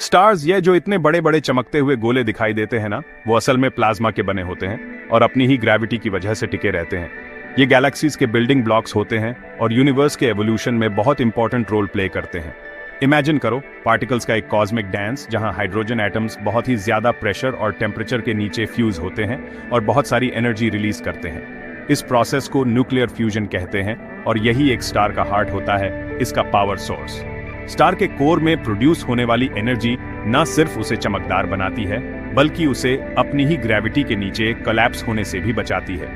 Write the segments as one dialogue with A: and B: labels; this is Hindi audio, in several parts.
A: स्टार्स ये जो इतने बड़े बड़े चमकते हुए गोले दिखाई देते हैं ना, वो असल में प्लाज्मा के बने होते हैं और अपनी ही ग्रेविटी की वजह से टिके रहते हैं। ये गैलेक्सीज के बिल्डिंग ब्लॉक्स होते हैं और यूनिवर्स के एवोल्यूशन में बहुत इंपॉर्टेंट रोल प्ले करते हैं। इमेजिन करो पार्टिकल्स का एक कॉस्मिक डांस जहां हाइड्रोजन एटम्स बहुत ही ज्यादा प्रेशर और टेम्परेचर के नीचे फ्यूज होते हैं और बहुत सारी एनर्जी रिलीज करते हैं। इस प्रोसेस को न्यूक्लियर फ्यूजन कहते हैं और यही एक स्टार का हार्ट होता है, इसका पावर सोर्स। स्टार के कोर में प्रोड्यूस होने वाली एनर्जी न सिर्फ उसे चमकदार बनाती है, बल्कि उसे अपनी ही ग्रेविटी के नीचे कोलैप्स होने से भी बचाती है।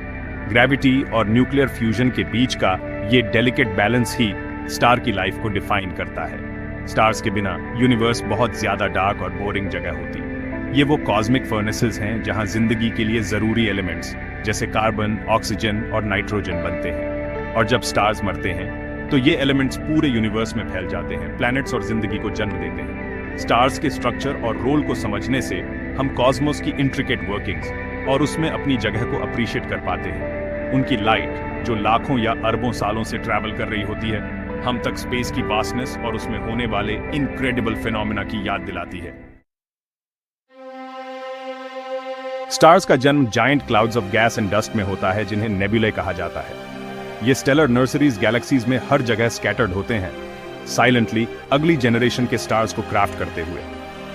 A: ग्रेविटी और न्यूक्लियर फ्यूजन के बीच का ये डेलिकेट बैलेंस ही स्टार की लाइफ को डिफाइन करता है। स्टार्स के बिना यूनिवर्स बहुत ज्यादा डार्क और बोरिंग जगह होती। ये वो कॉस्मिक फर्नेसेस हैं जहां जिंदगी के लिए जरूरी एलिमेंट्स जैसे कार्बन, ऑक्सीजन और नाइट्रोजन बनते हैं। और जब स्टार्स मरते हैं तो ये एलिमेंट्स पूरे यूनिवर्स में फैल जाते हैं, प्लैनेट्स और जिंदगी को जन्म देते हैं। स्टार्स के स्ट्रक्चर और रोल को समझने से हम कॉस्मोस की इंट्रिकेट वर्किंग्स और उसमें अपनी जगह को अप्रिशिएट कर पाते हैं। उनकी लाइट जो लाखों या अरबों सालों से ट्रैवल कर रही होती है, हम तक स्पेस की वास्टनेस और उसमें होने वाले इनक्रेडिबल फिनोमेना की याद दिलाती है। स्टार्स का जन्म giant clouds of gas and dust में होता है, जिन्हें नेबुलाe कहा जाता है। ये स्टेलर नर्सरीज गैलेक्सीज में हर जगह स्कैटर्ड होते हैं, साइलेंटली अगली जनरेशन के स्टार्स को क्राफ्ट करते हुए।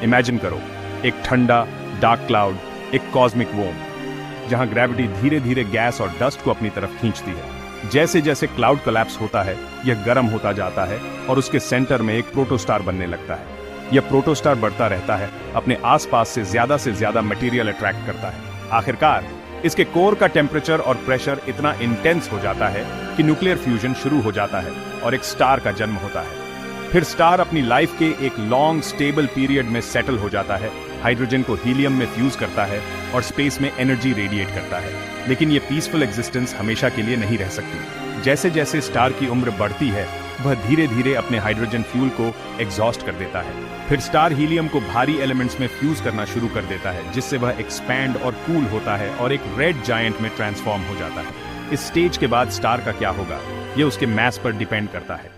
A: इमेजिन करो एक ठंडा डार्क क्लाउड, एक कॉस्मिक वोम जहां ग्रेविटी धीरे धीरे गैस और डस्ट को अपनी तरफ खींचती है। जैसे जैसे क्लाउड कोलैप्स होता है, यह गर्म होता जाता है और उसके सेंटर में एक प्रोटोस्टार बनने लगता है। यह प्रोटोस्टार बढ़ता रहता है, अपने आसपास से ज्यादा मटेरियल अट्रैक्ट करता है। आखिरकार इसके कोर का टेम्परेचर और प्रेशर इतना इंटेंस हो जाता है कि न्यूक्लियर फ्यूजन शुरू हो जाता है और एक स्टार का जन्म होता है। फिर स्टार अपनी लाइफ के एक लॉन्ग स्टेबल पीरियड में सेटल हो जाता है, हाइड्रोजन को हीलियम में फ्यूज करता है और स्पेस में एनर्जी रेडिएट करता है। लेकिन ये पीसफुल एग्जिस्टेंस हमेशा के लिए नहीं रह सकती। जैसे जैसे स्टार की उम्र बढ़ती है, वह धीरे धीरे अपने हाइड्रोजन फ्यूल को एग्जॉस्ट कर देता है। फिर स्टार हीलियम को भारी एलिमेंट्स में फ्यूज करना शुरू कर देता है, जिससे वह एक्सपैंड और कूल होता है और एक रेड जायंट में ट्रांसफॉर्म हो जाता है। इस स्टेज के बाद स्टार का क्या होगा, यह उसके मास पर डिपेंड करता है।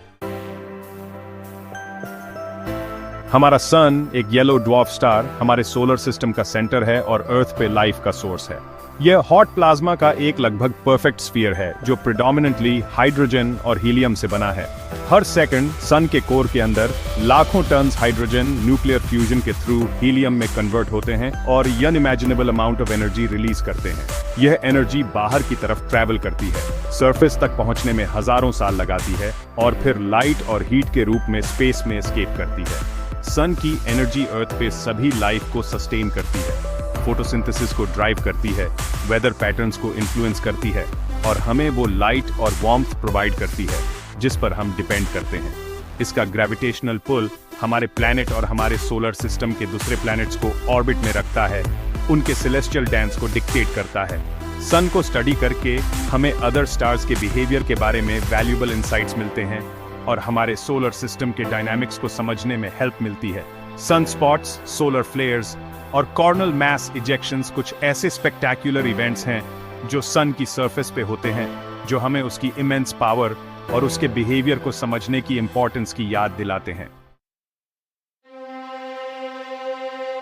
A: हमारा सन, एक येलो ड्वार्फ स्टार, हमारे सोलर सिस्टम का सेंटर है और अर्थ पे लाइफ का सोर्स है। यह हॉट प्लाज्मा का एक लगभग परफेक्ट स्फीयर है जो प्रेडोमिनेंटली हाइड्रोजन और हीलियम से बना है। हर सेकंड सन के कोर के अंदर लाखों टन्स हाइड्रोजन न्यूक्लियर फ्यूजन के थ्रू हीलियम में कन्वर्ट होते हैं और unimaginable amount of energy release करते हैं। यह एनर्जी बाहर की तरफ ट्रैवल करती है, सरफेस तक पहुंचने में हजारों साल लगाती है और फिर लाइट और हीट के रूप में स्पेस में एस्केप करती है। सन की एनर्जी अर्थ पे सभी लाइफ को सस्टेन करती है, फोटोसिंथेसिस को ड्राइव करती है, वेदर पैटर्न्स को इन्फ्लुएंस करती है और हमें वो लाइट और वार्मथ प्रोवाइड करती है जिस पर हम डिपेंड करते हैं। इसका ग्रेविटेशनल पुल हमारे प्लैनेट और हमारे सोलर सिस्टम के दूसरे प्लैनेट्स को ऑर्बिट में रखता है, उनके सेलेस्टियल डांस को डिक्टेट करता है। सन को स्टडी करके हमें अदर स्टार्स के बिहेवियर के बारे में वैल्यूएबल इंसाइट्स मिलते हैं और हमारे सोलर सिस्टम के डायनामिक्स को समझने में हेल्प मिलती है। सनस्पॉट्स, सोलर फ्लेयर्स और कॉर्नल मास इजेक्शंस कुछ ऐसे स्पेक्टेक्युलर इवेंट्स हैं जो सन की सरफेस पे होते हैं, जो हमें उसकी इमेंस पावर और उसके बिहेवियर को समझने की इंपॉर्टेंस की याद दिलाते हैं।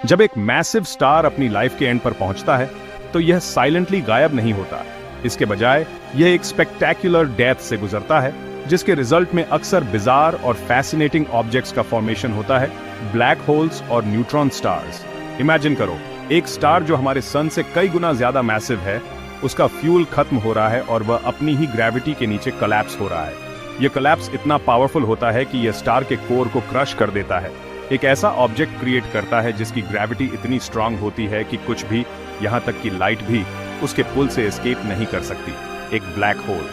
A: जब एक मैसिव स्टार अपनी लाइफ के एंड पर पहुंचता है तो यह साइलेंटली गायब नहीं होता। इसके बजाय यह एक स्पेक्टेक्युलर डेथ से गुजरता है, जिसके रिजल्ट में अक्सर बिजार और फैसिनेटिंग ऑब्जेक्ट्स का फॉर्मेशन होता है, ब्लैक होल्स और न्यूट्रॉन स्टार्स। इमेजिन करो एक स्टार जो हमारे सन से कई गुना ज्यादा मैसिव है, उसका फ्यूल खत्म हो रहा है और वह अपनी ही ग्रेविटी के नीचे कोलैप्स हो रहा है। यह कोलैप्स इतना पावरफुल होता है कि यह स्टार के कोर को क्रश कर देता है, एक ऐसा ऑब्जेक्ट क्रिएट करता है जिसकी ग्रेविटी इतनी स्ट्रांग होती है कि कुछ भी, यहां तक कि लाइट भी, उसके पुल से एस्केप नहीं कर सकती। एक black hole.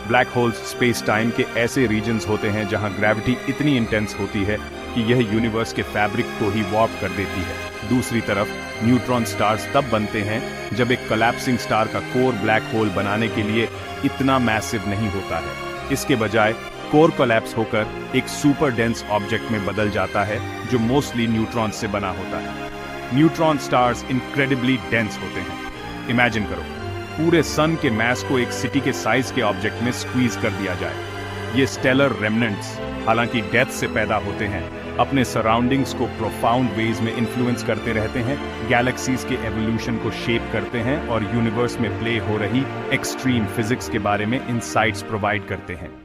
A: Black holes space time के ऐसे रीजन्स होते हैं जहां ग्रेविटी इतनी इंटेंस होती है कि यह यूनिवर्स के फैब्रिक को ही वॉर्प कर देती है। दूसरी तरफ न्यूट्रॉन स्टार्स तब बनते हैं जब एक कोलैप्सिंग स्टार का कोर ब्लैक होल बनाने के लिए इतना मैसिव नहीं होता है। इसके बजाय कोर कोलैप्स होकर एक सुपर डेंस ऑब्जेक्ट में बदल जाता है जो मोस्टली न्यूट्रॉन से बना होता है। न्यूट्रॉन स्टार्स इनक्रेडिबली डेंस होते हैं। इमेजिन करो पूरे सन के मास को एक सिटी के साइज के ऑब्जेक्ट में स्क्वीज कर दिया जाए। ये स्टेलर रेमनेंट्स हालांकि डेथ से पैदा होते हैं, अपने सराउंडिंग्स को प्रोफाउंड वेज में इन्फ्लुएंस करते रहते हैं, गैलेक्सीज के एवोल्यूशन को शेप करते हैं और यूनिवर्स में प्ले हो रही एक्सट्रीम फिजिक्स के बारे में इंसाइट्स प्रोवाइड करते हैं।